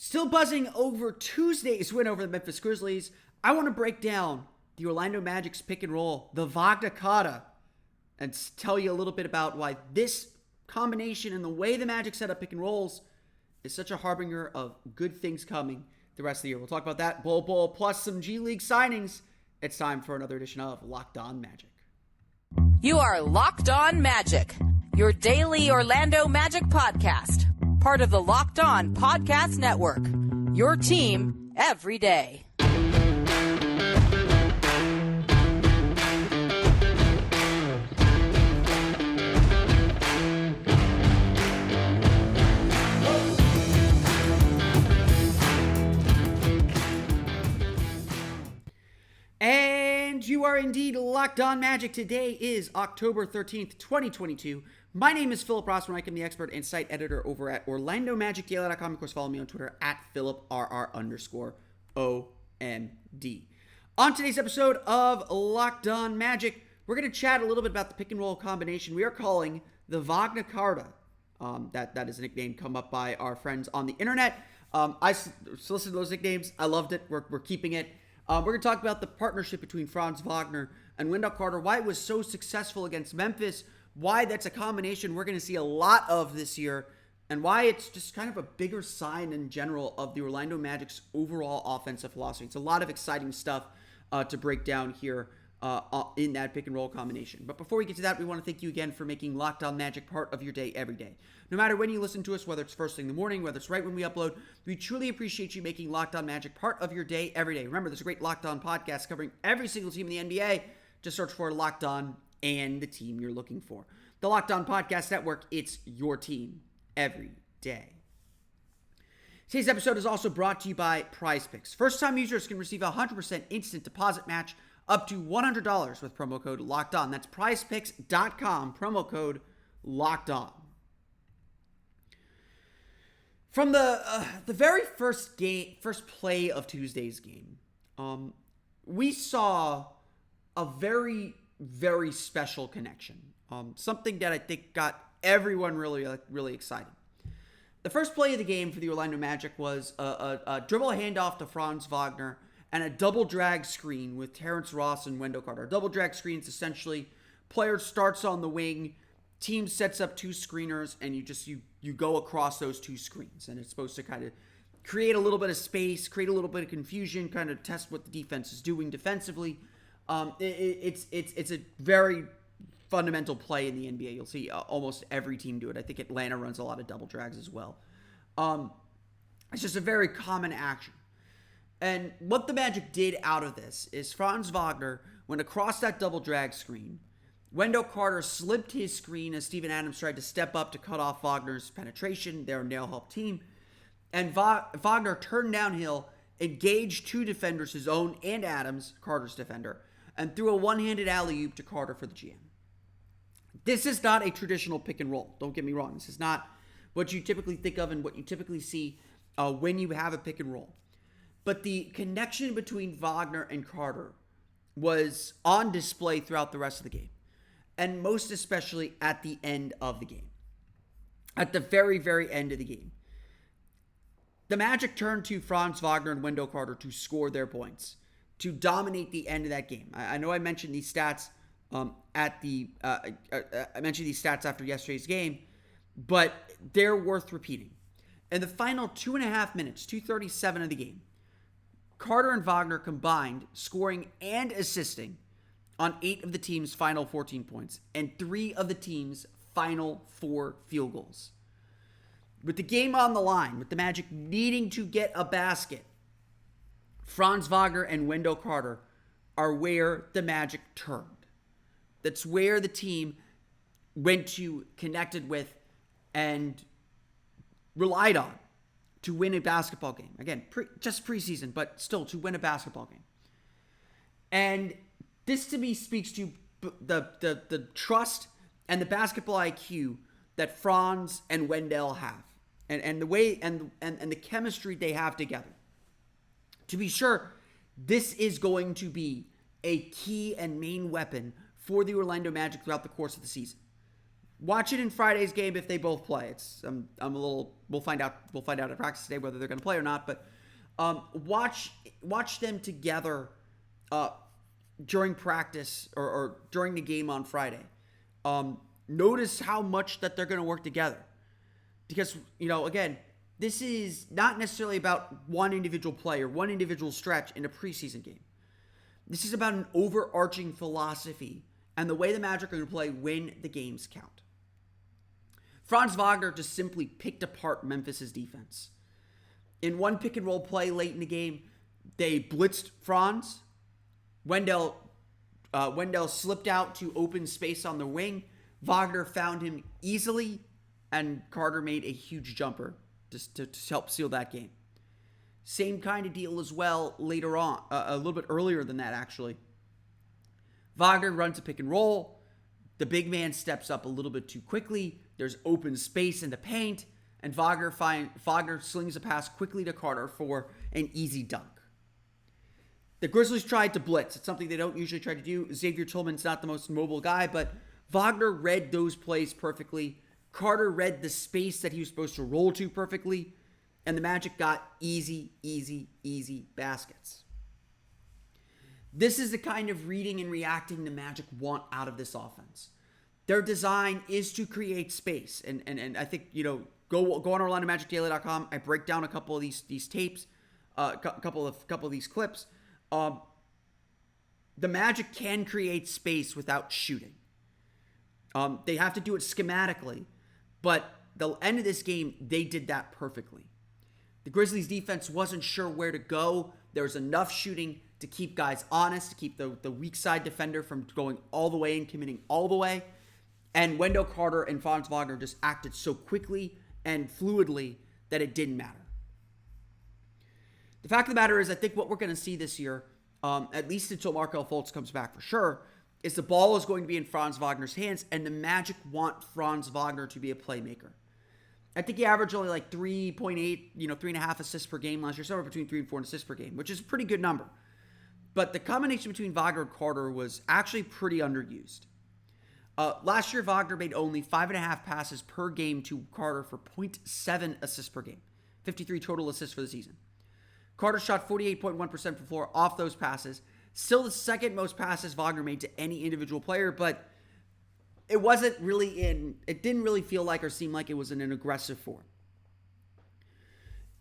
Still buzzing over Tuesday's win over the Memphis Grizzlies. I want to break down the Orlando Magic's pick and roll, the Wagna Carta, and tell you a little bit about why this combination and the way the Magic set up pick and rolls is such a harbinger of good things coming the rest of the year. We'll talk about that, Bol Bol, plus some G League signings. It's time for another edition of Locked On Magic. You are Locked On Magic, your daily Orlando Magic podcast. Part of the Locked On Podcast Network, your team every day. And you are indeed Locked On Magic. Today is October 13th, 2022. My name is Philip Rossman. I'm the expert and site editor over at OrlandoMagicDaily.com. Of course, follow me on Twitter at PhilipRR_OMD. On today's episode of Locked On Magic, we're going to chat a little bit about the pick and roll combination we are calling the Wagna Carta. That is a nickname come up by our friends on the internet. I solicited those nicknames. I loved it. We're keeping it. We're going to talk about the partnership between Franz Wagner and Wendell-Carter, why it was so successful against Memphis, why that's a combination we're going to see a lot of this year, and why it's just kind of a bigger sign in general of the Orlando Magic's overall offensive philosophy. It's a lot of exciting stuff to break down here in that pick and roll combination. But before we get to that, we want to thank you again for making Locked On Magic part of your day every day. No matter when you listen to us, whether it's first thing in the morning, whether it's right when we upload, we truly appreciate you making Locked On Magic part of your day every day. Remember, there's a great Locked On podcast covering every single team in the NBA. Just search for Locked On and the team you're looking for. The Locked On Podcast Network, it's your team every day. Today's episode is also brought to you by PrizePicks. First-time users can receive a 100% instant deposit match up to $100 with promo code Locked On. That's prizepicks.com, promo code Locked On. From the very first play of Tuesday's game, we saw a very, very special connection. Something that I think got everyone really excited. The first play of the game for the Orlando Magic was a dribble handoff to Franz Wagner and a double drag screen with Terrence Ross and Wendell-Carter. A double drag screen is essentially player starts on the wing, team sets up two screeners, and you go across those two screens. And it's supposed to kind of create a little bit of space, create a little bit of confusion, kind of test what the defense is doing defensively. It's a very fundamental play in the NBA. You'll see almost every team do it. I think Atlanta runs a lot of double drags as well. It's just a very common action. And what the Magic did out of this is Franz Wagner went across that double drag screen. Wendell-Carter slipped his screen as Steven Adams tried to step up to cut off Wagner's penetration. They're a nail-help team. And Wagner turned downhill, engaged two defenders, his own and Adams, Carter's defender, and threw a one-handed alley-oop to Carter for the GM. This is not a traditional pick and roll. Don't get me wrong. This is not what you typically think of and what you typically see when you have a pick and roll. But the connection between Wagner and Carter was on display throughout the rest of the game. And most especially at the end of the game. At the very, very end of the game. The Magic turned to Franz Wagner and Wendell-Carter to score their points. To dominate the end of that game. I know I mentioned these stats I mentioned these stats after yesterday's game, but they're worth repeating. In the final 2.5 minutes, 2:37 of the game, Carter and Wagner combined, scoring and assisting on 8 of the team's final 14 points and 3 of the team's final 4 field goals. With the game on the line, with the Magic needing to get a basket, Franz Wagner and Wendell-Carter are where the Magic turned. That's where the team went to, connected with, and relied on to win a basketball game. Again, just preseason, but still to win a basketball game. And this to me speaks to the trust and the basketball IQ that Franz and Wendell have. And the way and the chemistry they have together. To be sure, this is going to be a key and main weapon for the Orlando Magic throughout the course of the season. Watch it in Friday's game if they both play. I'm a little. We'll find out. We'll find out at practice today whether they're going to play or not. But watch them together during practice or during the game on Friday. Notice how much that they're going to work together, because again, this is not necessarily about one individual play or one individual stretch in a preseason game. This is about an overarching philosophy and the way the Magic are going to play when the games count. Franz Wagner just simply picked apart Memphis's defense. In one pick and roll play late in the game, they blitzed Franz. Wendell slipped out to open space on the wing. Wagner found him easily, and Carter made a huge jumper just to help seal that game. Same kind of deal as well later on, a little bit earlier than that actually. Wagner runs a pick and roll. The big man steps up a little bit too quickly. There's open space in the paint, and Wagner slings a pass quickly to Carter for an easy dunk. The Grizzlies tried to blitz. It's something they don't usually try to do. Xavier Tillman's not the most mobile guy, but Wagner read those plays perfectly. Carter read the space that he was supposed to roll to perfectly, and the Magic got easy baskets. This is the kind of reading and reacting the Magic want out of this offense. Their design is to create space. And I think, go on OrlandoMagicDaily.com. I break down a couple of these tapes, a couple of these clips. The Magic can create space without shooting. They have to do it schematically, but the end of this game, they did that perfectly. The Grizzlies defense wasn't sure where to go. There was enough shooting to keep guys honest, to keep the weak side defender from going all the way and committing all the way. And Wendell-Carter and Franz Wagner just acted so quickly and fluidly that it didn't matter. The fact of the matter is, I think what we're going to see this year, at least until Markelle Fultz comes back for sure, is the ball is going to be in Franz Wagner's hands, and the Magic want Franz Wagner to be a playmaker. I think he averaged only like 3.8, 3.5 assists per game last year, somewhere between 3 and 4 assists per game, which is a pretty good number. But the combination between Wagner and Carter was actually pretty underused. Last year, Wagner made only 5.5 passes per game to Carter for 0.7 assists per game, 53 total assists for the season. Carter shot 48.1% from the floor off those passes. Still the second most passes Wagner made to any individual player, but it didn't really feel like or seem like it was in an aggressive form.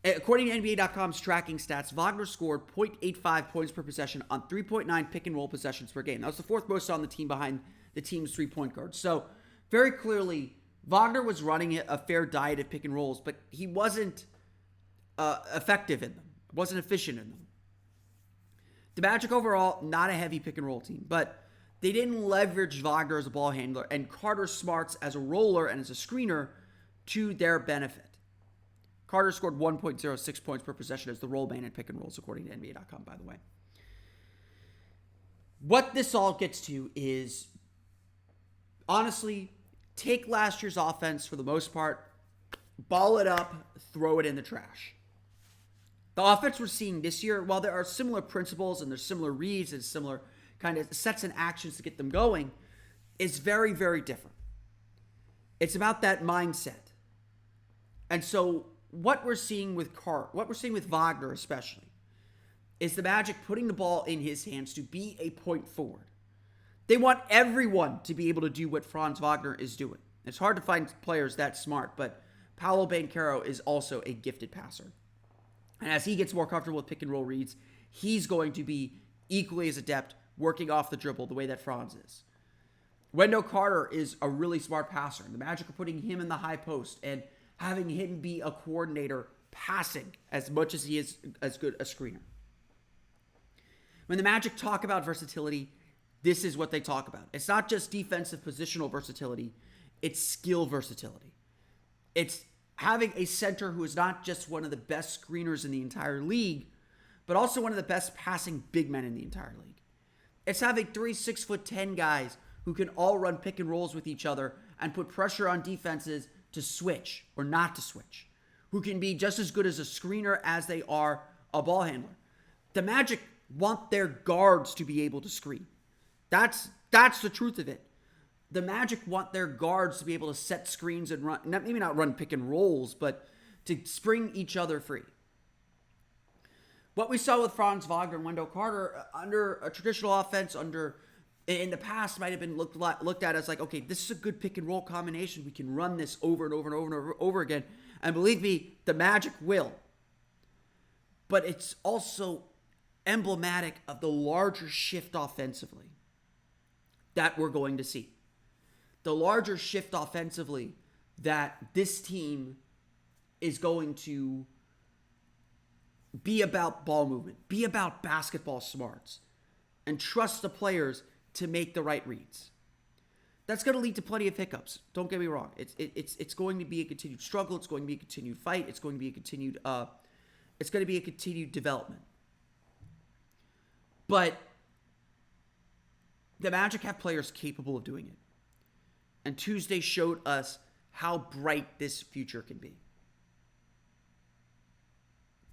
According to NBA.com's tracking stats, Wagner scored 0.85 points per possession on 3.9 pick and roll possessions per game. That was the fourth most on the team behind the team's 3-point guards. So very clearly, Wagner was running a fair diet of pick and rolls, but he wasn't effective in them. Wasn't efficient in them. The Magic overall, not a heavy pick and roll team, but they didn't leverage Wagner as a ball handler and Carter smarts as a roller and as a screener to their benefit. Carter scored 1.06 points per possession as the roll man in pick and rolls, according to NBA.com, by the way. What this all gets to is, honestly, take last year's offense for the most part, ball it up, throw it in the trash. The offense we're seeing this year, while there are similar principles and there's similar reads and similar kind of sets and actions to get them going, is very, very different. It's about that mindset. And so what we're seeing with Wagner especially, is the Magic putting the ball in his hands to be a point forward. They want everyone to be able to do what Franz Wagner is doing. It's hard to find players that smart, but Paolo Banchero is also a gifted passer. And as he gets more comfortable with pick and roll reads, he's going to be equally as adept working off the dribble the way that Franz is. Wendell-Carter is a really smart passer. The Magic are putting him in the high post and having him be a coordinator passing as much as he is as good a screener. When the Magic talk about versatility, this is what they talk about. It's not just defensive positional versatility, it's skill versatility. It's having a center who is not just one of the best screeners in the entire league, but also one of the best passing big men in the entire league. It's having 3 6'10" guys who can all run pick and rolls with each other and put pressure on defenses to switch or not to switch, who can be just as good as a screener as they are a ball handler. The Magic want their guards to be able to screen. That's the truth of it. the Magic want their guards to be able to set screens and run, maybe not run pick and rolls, but to spring each other free. What we saw with Franz Wagner and Wendell-Carter under a traditional offense, in the past might have been looked at as like, okay, this is a good pick and roll combination. We can run this over and over and over and over again. And believe me, the Magic will. But it's also emblematic of the larger shift offensively that we're going to see. The larger shift offensively that this team is going to be about ball movement, be about basketball smarts, and trust the players to make the right reads. That's going to lead to plenty of hiccups. Don't get me wrong. It's going to be a continued struggle. It's going to be a continued fight. It's going to be a continued development. But the Magic have players capable of doing it. And Tuesday showed us how bright this future can be.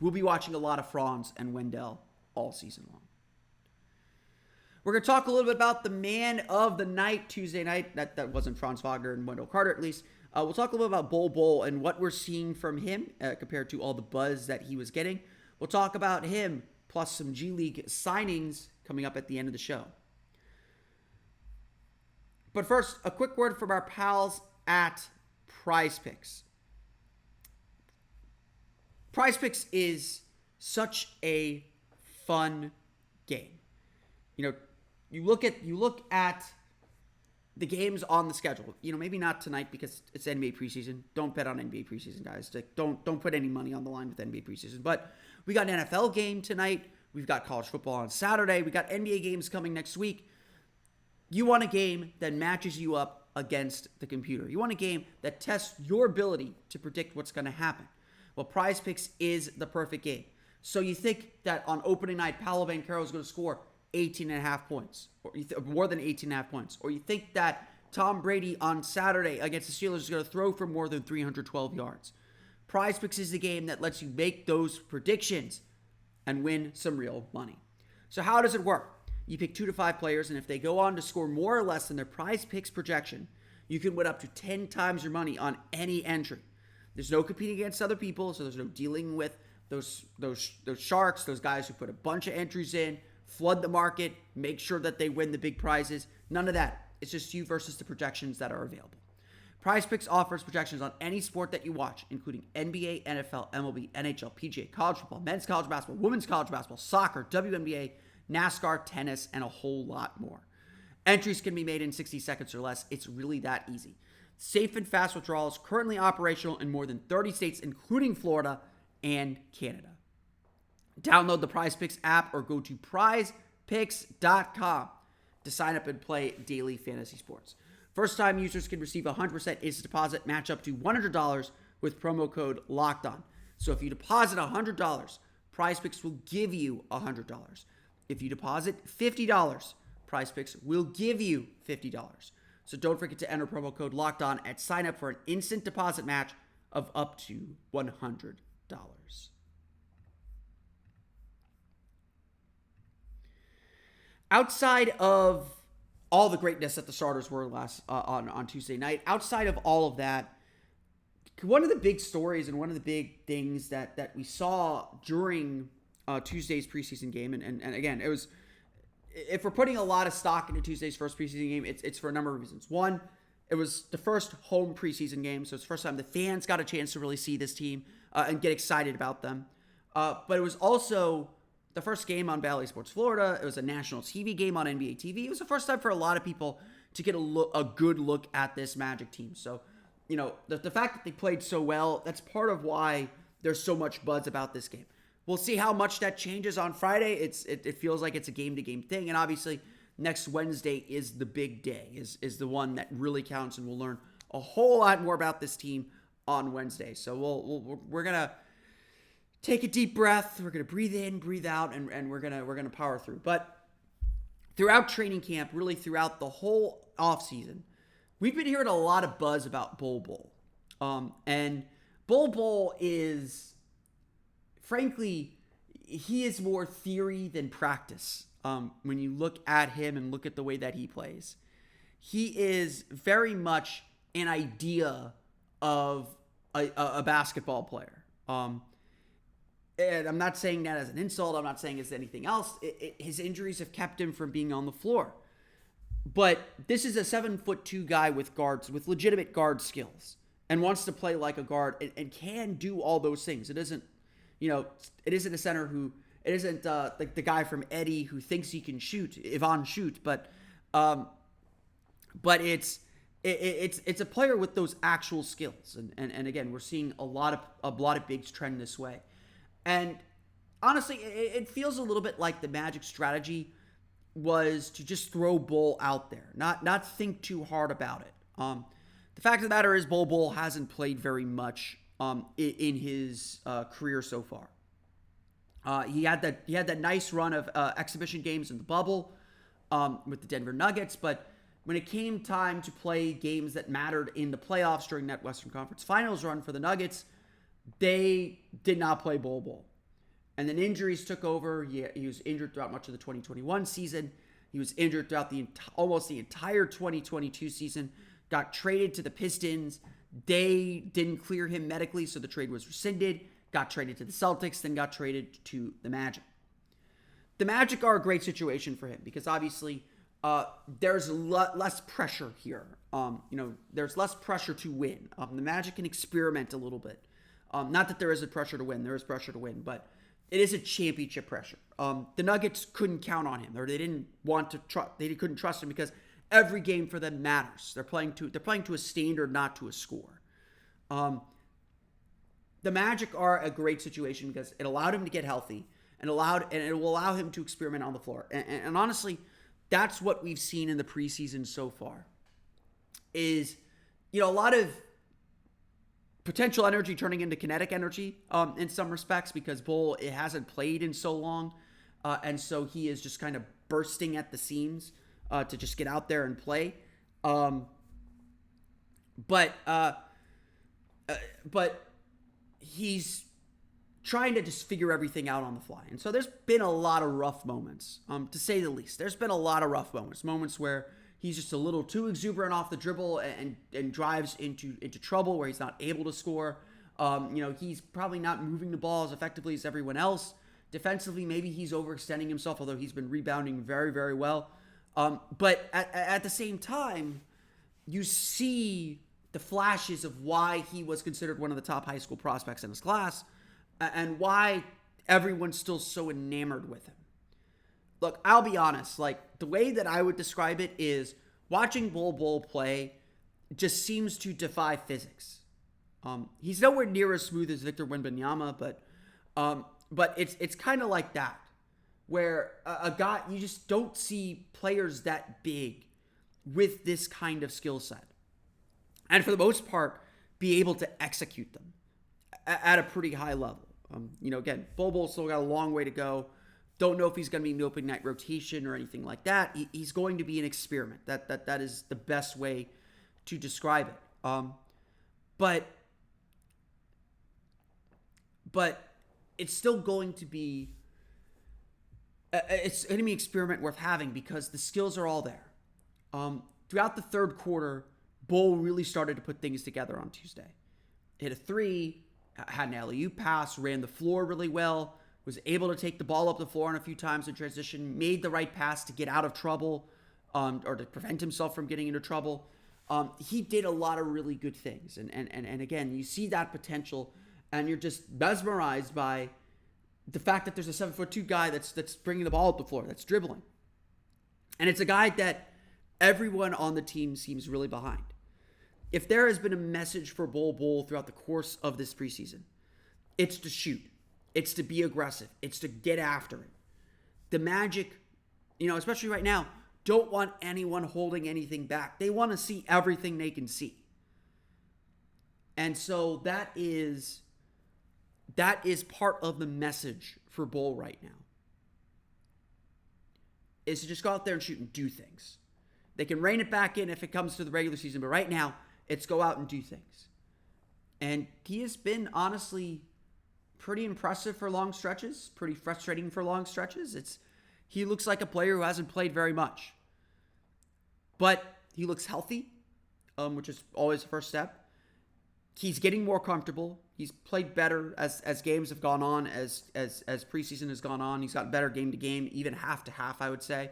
We'll be watching a lot of Franz and Wendell all season long. We're going to talk a little bit about the man of the night Tuesday night. That wasn't Franz Wagner and Wendell-Carter, at least. We'll talk a little bit about Bol Bol and what we're seeing from him compared to all the buzz that he was getting. We'll talk about him, plus some G League signings coming up at the end of the show. But first, a quick word from our pals at PrizePicks. PrizePicks is such a fun game. You know, you look at the games on the schedule. You know, maybe not tonight because it's NBA preseason. Don't bet on NBA preseason, guys. Don't put any money on the line with NBA preseason. But we got an NFL game tonight. We've got college football on Saturday. We got NBA games coming next week. You want a game that matches you up against the computer. You want a game that tests your ability to predict what's going to happen. Well, PrizePicks is the perfect game. So you think that on opening night, Paolo Banchero is going to score 18.5 points, or more than 18.5 points. Or you think that Tom Brady on Saturday against the Steelers is going to throw for more than 312 yards. PrizePicks is the game that lets you make those predictions and win some real money. So how does it work? You pick 2 to 5 players, and if they go on to score more or less than their PrizePicks projection, you can win up to 10 times your money on any entry. There's no competing against other people, so there's no dealing with those sharks, those guys who put a bunch of entries in, flood the market, make sure that they win the big prizes. None of that. It's just you versus the projections that are available. PrizePicks offers projections on any sport that you watch, including NBA, NFL, MLB, NHL, PGA, college football, men's college basketball, women's college basketball, soccer, WNBA, NASCAR, tennis, and a whole lot more. Entries can be made in 60 seconds or less. It's really that easy. Safe and fast withdrawals currently operational in more than 30 states, including Florida and Canada. Download the PrizePicks app or go to prizepicks.com to sign up and play daily fantasy sports. First-time users can receive a 100% instant deposit match up to $100 with promo code LOCKEDON. So if you deposit $100, PrizePicks will give you $100. If you deposit $50, PrizePicks will give you $50. So don't forget to enter promo code LOCKEDON and sign up for an instant deposit match of up to $100. Outside of all the greatness that the starters were on Tuesday night, outside of all of that, one of the big stories and one of the big things that we saw during Tuesday's preseason game, and again, it was, if we're putting a lot of stock into Tuesday's first preseason game, it's for a number of reasons. One, it was the first home preseason game, so it's the first time the fans got a chance to really see this team and get excited about them. But it was also the first game on Bally Sports Florida. It was a national TV game on NBA TV. It was the first time for a lot of people to get a good look at this Magic team. So, you know, the fact that they played so well, that's part of why there's so much buzz about this game. We'll see how much that changes on Friday. It feels like it's a game-to-game thing. And obviously, next Wednesday is the big day, is the one that really counts. And we'll learn a whole lot more about this team on Wednesday. So we're going to take a deep breath. We're going to breathe in, breathe out, and we're going to power through. But throughout training camp, really throughout the whole offseason, we've been hearing a lot of buzz about Bol Bol. And Bol Bol is, frankly, he is more theory than practice. When you look at him and look at the way that he plays, he is very much an idea of a basketball player. And I'm not saying that as an insult. I'm not saying as anything else. His injuries have kept him from being on the floor. But this is a 7'2" guy with legitimate guard skills, and wants to play like a guard and can do all those things. It isn't a center who, it isn't like the guy from Eddie who thinks he can shoot, Yvonne shoot, but it's a player with those actual skills. And again, we're seeing a lot of bigs trend this way. And honestly, it feels a little bit like the Magic strategy was to just throw Bol out there, not think too hard about it. The fact of the matter is, Bol Bol hasn't played very much in his career so far. He had that nice run of exhibition games in the bubble with the Denver Nuggets, but when it came time to play games that mattered in the playoffs during that Western Conference Finals run for the Nuggets, they did not play Bol Bol. And then injuries took over. He was injured throughout much of the 2021 season. He was injured throughout almost the entire 2022 season. Got traded to the Pistons. They didn't clear him medically, so the trade was rescinded. Got traded to the Celtics, then got traded to the Magic. The Magic are a great situation for him because obviously there's less pressure here. There's less pressure to win. The Magic can experiment a little bit. Not that there isn't pressure to win. There is pressure to win, but it is a championship pressure. The Nuggets couldn't count on him, or they didn't want to trust. They couldn't trust him because every game for them matters. They're playing to a standard, not to a score. The Magic are a great situation because it allowed him to get healthy and it will allow him to experiment on the floor. And honestly, that's what we've seen in the preseason so far. Is a lot of potential energy turning into kinetic energy in some respects because Bol hasn't played in so long, and so he is just kind of bursting at the seams to just get out there and play. But he's trying to just figure everything out on the fly. And so there's been a lot of rough moments, to say the least. There's been a lot of rough moments where he's just a little too exuberant off the dribble and drives into trouble where he's not able to score. He's probably not moving the ball as effectively as everyone else. Defensively, maybe he's overextending himself, although he's been rebounding very, very well. But at the same time, you see the flashes of why he was considered one of the top high school prospects in his class and why everyone's still so enamored with him. Look, I'll be honest, like the way that I would describe it is watching Bol Bol play just seems to defy physics. He's nowhere near as smooth as Victor Wembanyama, but it's kind of like that, where a guy, you just don't see players that big with this kind of skill set. And for the most part, be able to execute them at a pretty high level. Again, Bol Bol's still got a long way to go. Don't know if he's going to be in the opening night rotation or anything like that. He's going to be an experiment. That is the best way to describe it. But it's still going to be an experiment worth having because the skills are all there. Throughout the third quarter, Bol really started to put things together on Tuesday. Hit a three, had an alley-oop pass, ran the floor really well, was able to take the ball up the floor a few times in transition, made the right pass to get out of trouble or to prevent himself from getting into trouble. He did a lot of really good things. And again, you see that potential and you're just mesmerized by the fact that there's a 7'2" guy that's bringing the ball up the floor, that's dribbling. And it's a guy that everyone on the team seems really behind. If there has been a message for Bol Bol throughout the course of this preseason, it's to shoot. It's to be aggressive. It's to get after it. The Magic, especially right now, don't want anyone holding anything back. They want to see everything they can see. And so that is part of the message for Bol right now. Is to just go out there and shoot and do things. They can rein it back in if it comes to the regular season, but right now, it's go out and do things. And he has been, honestly, pretty impressive for long stretches, pretty frustrating for long stretches. He looks like a player who hasn't played very much. But He looks healthy, which is always the first step. He's getting more comfortable. He's played better as games have gone on, as preseason has gone on. He's gotten better game to game, even half to half, I would say.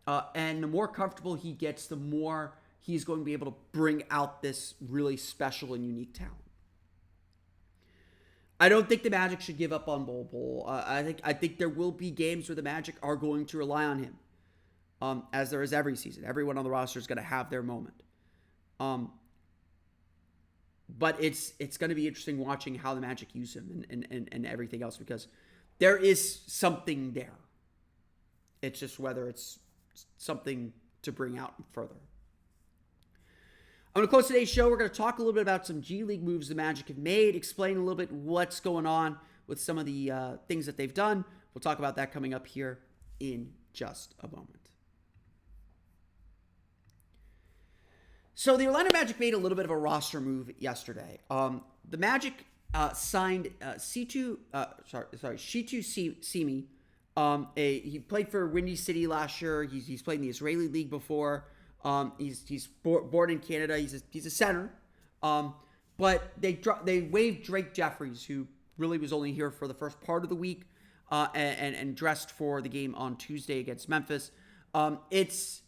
And the more comfortable he gets, the more he's going to be able to bring out this really special and unique talent. I don't think the Magic should give up on Bol Bol. I think there will be games where the Magic are going to rely on him, as there is every season. Everyone on the roster is going to have their moment. But it's going to be interesting watching how the Magic use him and everything else, because there is something there. It's just whether it's something to bring out further. I'm going to close today's show. We're going to talk a little bit about some G League moves the Magic have made, explain a little bit what's going on with some of the things that they've done. We'll talk about that coming up here in just a moment. So the Orlando Magic made a little bit of a roster move yesterday. The Magic signed Shitu Simi. He played for Windy City last year. He's played in the Israeli League before. He's born in Canada. He's a center. But they waived Drake Jeffries, who really was only here for the first part of the week, and dressed for the game on Tuesday against Memphis. It's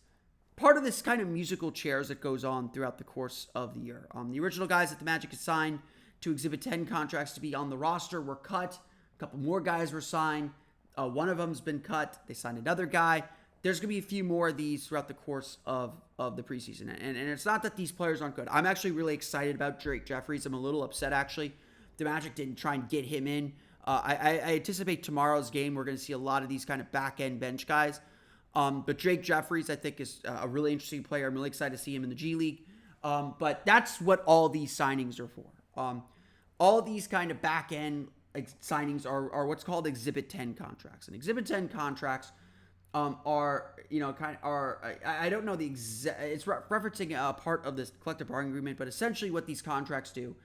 part of this kind of musical chairs that goes on throughout the course of the year. The original guys that the Magic assigned to Exhibit 10 contracts to be on the roster were cut. A couple more guys were signed. One of them's been cut. They signed another guy. There's going to be a few more of these throughout the course of the preseason. And it's not that these players aren't good. I'm actually really excited about Drake Jeffries. I'm a little upset, actually. The Magic didn't try and get him in. I anticipate tomorrow's game we're going to see a lot of these kind of back-end bench guys. But Drake Jeffries, I think, is a really interesting player. I'm really excited to see him in the G League. But that's what all these signings are for. All these kind of back-end signings are what's called Exhibit 10 contracts. And Exhibit 10 contracts are, I don't know the exact, it's referencing a part of this collective bargaining agreement, but essentially what these contracts do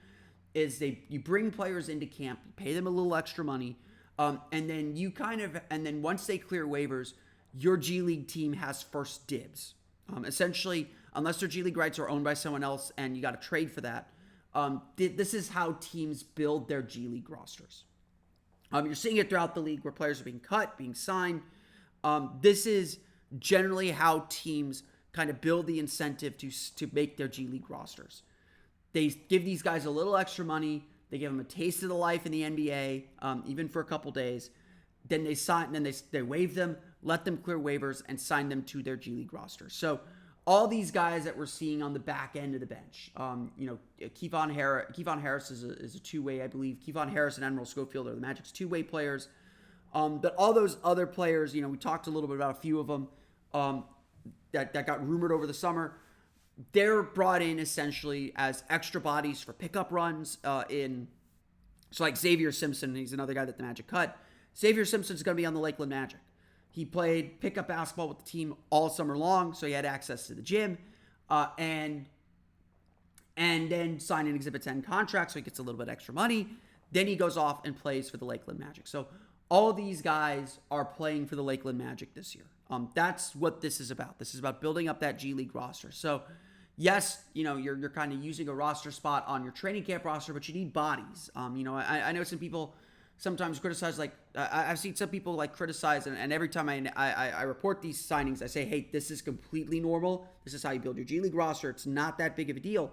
is you bring players into camp, you pay them a little extra money, and then once they clear waivers, your G League team has first dibs. Essentially, unless their G League rights are owned by someone else and you got to trade for that, this is how teams build their G League rosters. You're seeing it throughout the league where players are being cut, being signed. This is generally how teams kind of build the incentive to make their G League rosters. They give these guys a little extra money. They give them a taste of the life in the NBA, even for a couple days. Then they sign. Then they waive them, let them clear waivers, and sign them to their G League roster. So all these guys that we're seeing on the back end of the bench, Kevon Harris is a two-way, I believe. Kevon Harris and Admiral Schofield are the Magic's two-way players. But all those other players, we talked a little bit about a few of them that got rumored over the summer. They're brought in essentially as extra bodies for pickup runs. So like Xavier Simpson, he's another guy that the Magic cut. Xavier Simpson's going to be on the Lakeland Magic. He played pickup basketball with the team all summer long, so he had access to the gym, and then signed an Exhibit 10 contract, so he gets a little bit extra money. Then he goes off and plays for the Lakeland Magic. So all these guys are playing for the Lakeland Magic this year. That's what this is about. This is about building up that G League roster. So, yes, you're kind of using a roster spot on your training camp roster, but you need bodies. I know some people sometimes criticize, I've seen some people criticize, and every time I report these signings, I say, hey, this is completely normal. This is how you build your G League roster. It's not that big of a deal.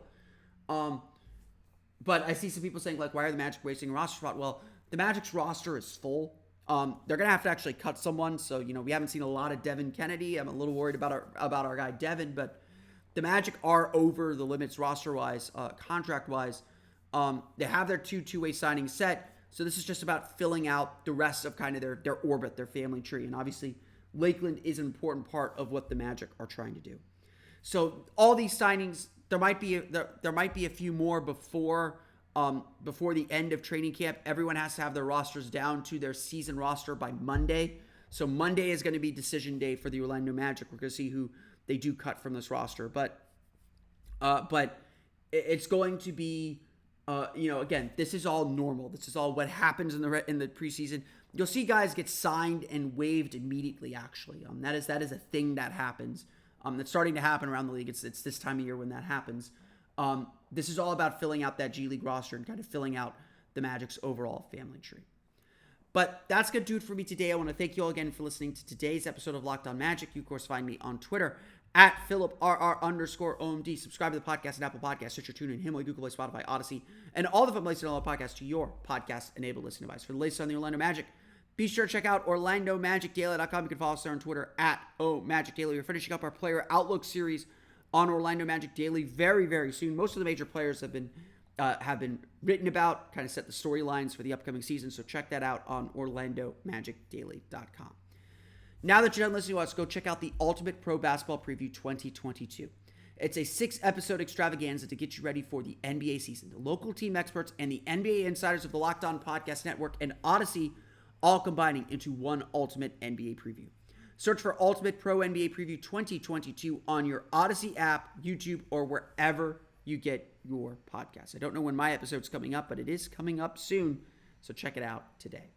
But I see some people saying, why are the Magic wasting a roster spot? Well, the Magic's roster is full. They're going to have to actually cut someone. So, we haven't seen a lot of Devin Kennedy. I'm a little worried about our guy Devin, but the Magic are over the limits roster-wise, contract-wise. They have their two-way signings set. So this is just about filling out the rest of kind of their orbit, their family tree. And obviously, Lakeland is an important part of what the Magic are trying to do. So all these signings, there might be a few more before the end of training camp. Everyone has to have their rosters down to their season roster by Monday. So Monday is going to be decision day for the Orlando Magic. We're going to see who they do cut from this roster. But it's going to be, again, this is all normal. This is all what happens in the preseason. You'll see guys get signed and waived immediately, actually. That is a thing that happens. That's starting to happen around the league. It's this time of year when that happens. This is all about filling out that G League roster and kind of filling out the Magic's overall family tree. But that's going to do it for me today. I want to thank you all again for listening to today's episode of Locked On Magic. You, of course, find me on Twitter at PhilipRR_OMD. Subscribe to the podcast at Apple Podcasts, Stitcher, TuneIn, Himalaya, Google Play, Spotify, Odyssey, and all the fun places to download podcasts to your podcast-enabled listening device. For the latest on the Orlando Magic, be sure to check out OrlandoMagicDaily.com. You can follow us there on Twitter at OMagicDaily. We're finishing up our Player Outlook series on Orlando Magic Daily very, very soon. Most of the major players have been written about, kind of set the storylines for the upcoming season, so check that out on OrlandoMagicDaily.com. Now that you're done listening to us, go check out the Ultimate Pro Basketball Preview 2022. It's a 6-episode extravaganza to get you ready for the NBA season. The local team experts and the NBA insiders of the Locked On Podcast Network and Odyssey all combining into one ultimate NBA preview. Search for Ultimate Pro NBA Preview 2022 on your Odyssey app, YouTube, or wherever you get your podcast. I don't know when my episode's coming up, but it is coming up soon, so check it out today.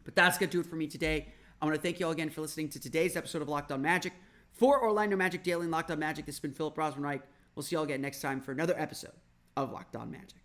But that's going to do it for me today. I want to thank you all again for listening to today's episode of Locked On Magic. For Orlando Magic Daily and Locked On Magic, this has been Philip Rosenreich. We'll see you all again next time for another episode of Locked On Magic.